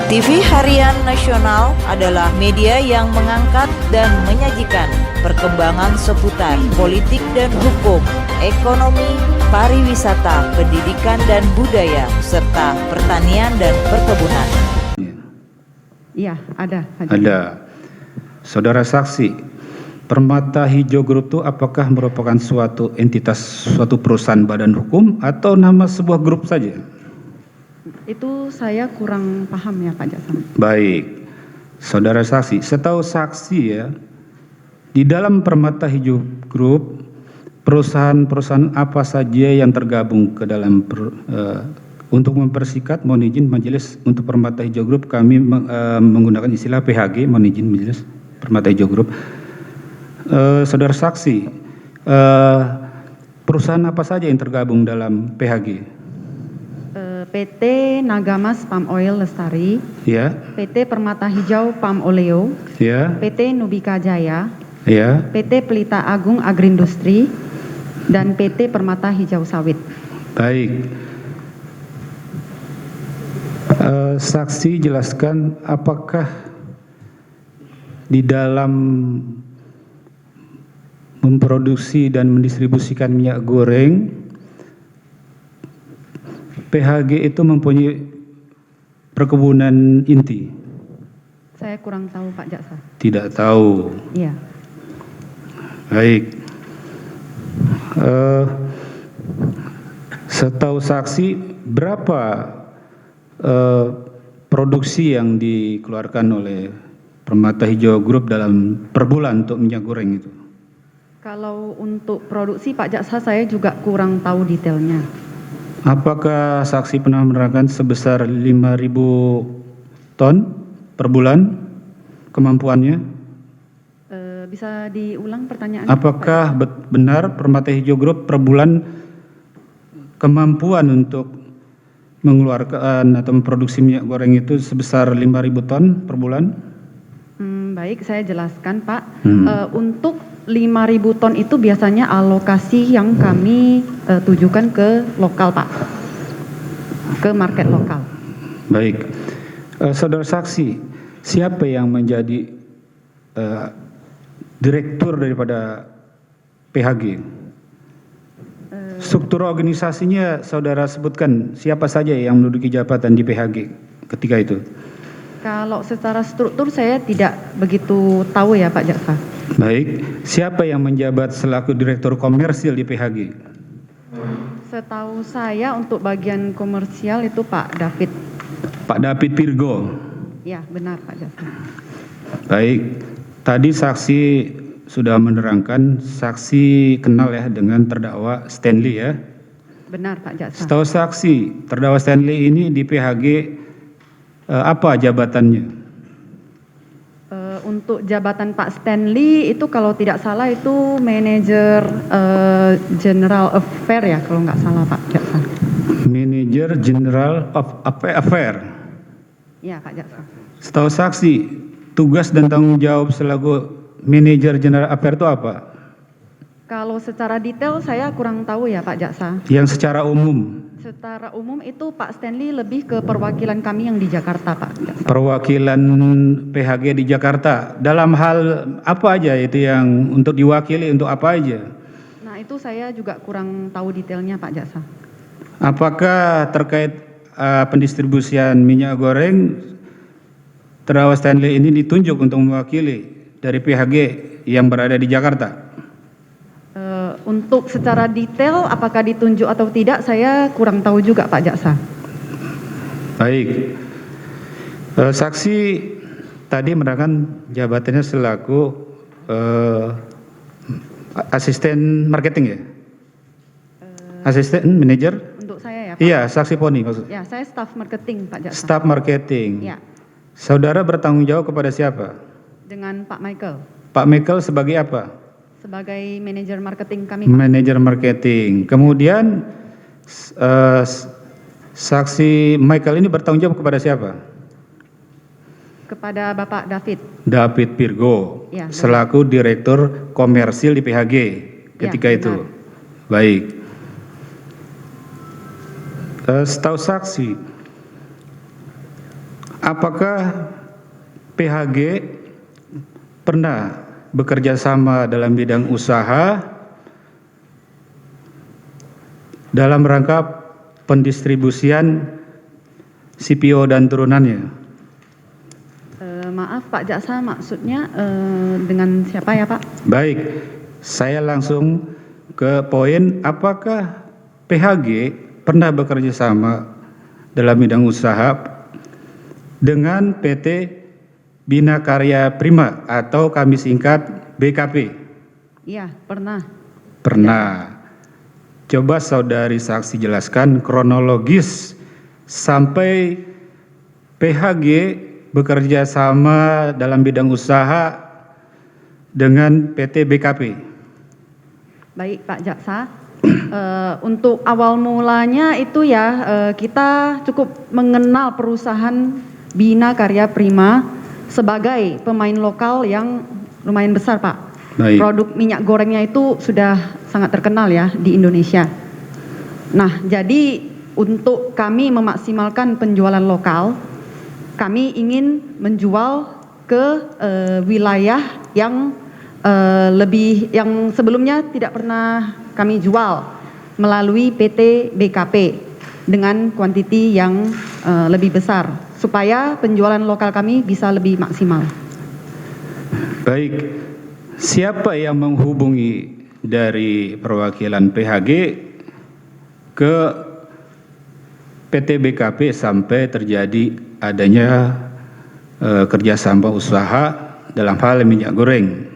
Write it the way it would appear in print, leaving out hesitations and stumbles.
TV Harian Nasional adalah media yang mengangkat dan menyajikan perkembangan seputar politik dan hukum, ekonomi, pariwisata, pendidikan dan budaya, serta pertanian dan perkebunan. Iya, ada. Ada. Saudara saksi, Permata Hijau Group itu apakah merupakan suatu entitas, suatu perusahaan badan hukum atau nama sebuah grup saja? Itu saya kurang paham ya Pak Jaksa. Baik, saudara saksi, setahu saksi ya, di dalam Permata Hijau Group, perusahaan-perusahaan apa saja yang tergabung ke dalam untuk mempersingkat, mohon izin majelis, untuk Permata Hijau Group kami menggunakan istilah PHG, mohon izin majelis, Permata Hijau Group. Saudara saksi, perusahaan apa saja yang tergabung dalam PHG? PT Nagamas Palm Oil Lestari, Ya, PT Permata Hijau Palm Oleo, ya, PT Nubika Jaya, ya. PT Pelita Agung Agrindustri, dan PT Permata Hijau Sawit. Baik. Saksi jelaskan apakah di dalam memproduksi dan mendistribusikan minyak goreng PHG itu mempunyai perkebunan inti? Saya kurang tahu Pak Jaksa. Tidak tahu. Iya. Baik. Setahu saksi berapa produksi yang dikeluarkan oleh Permata Hijau Group dalam per bulan untuk minyak goreng itu? Kalau untuk produksi Pak Jaksa saya juga kurang tahu detailnya. Apakah saksi pernah menerangkan sebesar 5.000 ton per bulan kemampuannya? Bisa diulang pertanyaannya? Apakah benar Permata Hijau Group per bulan kemampuan untuk mengeluarkan atau memproduksi minyak goreng itu sebesar 5.000 ton per bulan? Baik, saya jelaskan Pak. Untuk 5.000 ton itu biasanya alokasi yang kami tujukan ke lokal Pak, ke market lokal. Baik, saudara saksi, siapa yang menjadi direktur daripada PHG? Struktur organisasinya saudara sebutkan siapa saja yang menduduki jabatan di PHG ketika itu? Kalau secara struktur saya tidak begitu tahu ya Pak Jaksa. Baik, siapa yang menjabat selaku direktur komersil di PHG? Setahu saya untuk bagian komersial itu Pak David. Pak David Pirgo. Ya, benar Pak Jaksa. Baik, tadi saksi sudah menerangkan, saksi kenal ya dengan terdakwa Stanley ya? Benar Pak Jaksa. Setahu saksi, terdakwa Stanley ini di PHG apa jabatannya? Untuk jabatan Pak Stanley itu kalau tidak salah itu manajer General Affair ya kalau nggak salah Pak Jaksa. Manajer General of Affair. Iya Pak Jaksa. Setahu saksi, tugas dan tanggung jawab selaku manajer General Affair itu apa? Kalau secara detail saya kurang tahu ya Pak Jaksa. Yang secara umum? Secara umum itu Pak Stanley lebih ke perwakilan kami yang di Jakarta Pak Jaksa. Perwakilan PHG di Jakarta. Dalam hal apa aja itu yang untuk diwakili, untuk apa aja? Nah itu saya juga kurang tahu detailnya Pak Jaksa. Apakah terkait pendistribusian minyak goreng, terdakwa Stanley ini ditunjuk untuk mewakili dari PHG yang berada di Jakarta? Untuk secara detail apakah ditunjuk atau tidak saya kurang tahu juga Pak Jaksa. Baik, saksi tadi menerangkan jabatannya selaku asisten marketing ya? Asisten manajer? Untuk saya ya Pak? Iya, saksi Poni maksud. Ya, saya staf marketing Pak Jaksa. Staf marketing. Ya, Saudara bertanggung jawab kepada siapa? dengan Pak Michael. Pak Michael sebagai apa? Sebagai manajer marketing kami Pak. Manajer marketing. Kemudian saksi Michael ini bertanggung jawab kepada siapa? Kepada Bapak David. David Pirgo, Ya, selaku direktur komersil di PHG ketika Ya, itu. benar. Baik. Setahu saksi, apakah PHG pernah bekerja sama dalam bidang usaha dalam rangka pendistribusian CPO dan turunannya? Maaf Pak Jaksa, maksudnya dengan siapa ya Pak? Baik, saya langsung ke poin, apakah PHG pernah bekerja sama dalam bidang usaha dengan PT Bina Karya Prima atau kami singkat BKP? Iya, pernah. Pernah. Coba saudari saksi jelaskan kronologis sampai PHG bekerja sama dalam bidang usaha dengan PT BKP. Baik Pak Jaksa, untuk awal mulanya itu ya kita cukup mengenal perusahaan Bina Karya Prima sebagai pemain lokal yang lumayan besar Pak. Baik. Produk minyak gorengnya itu sudah sangat terkenal ya di Indonesia. Nah, jadi untuk kami memaksimalkan penjualan lokal, kami ingin menjual ke wilayah yang lebih, yang sebelumnya tidak pernah kami jual melalui PT BKP dengan kuantiti yang lebih besar supaya penjualan lokal kami bisa lebih maksimal. Baik, siapa yang menghubungi dari perwakilan PHG ke PT BKP sampai terjadi adanya kerjasama usaha dalam hal minyak goreng?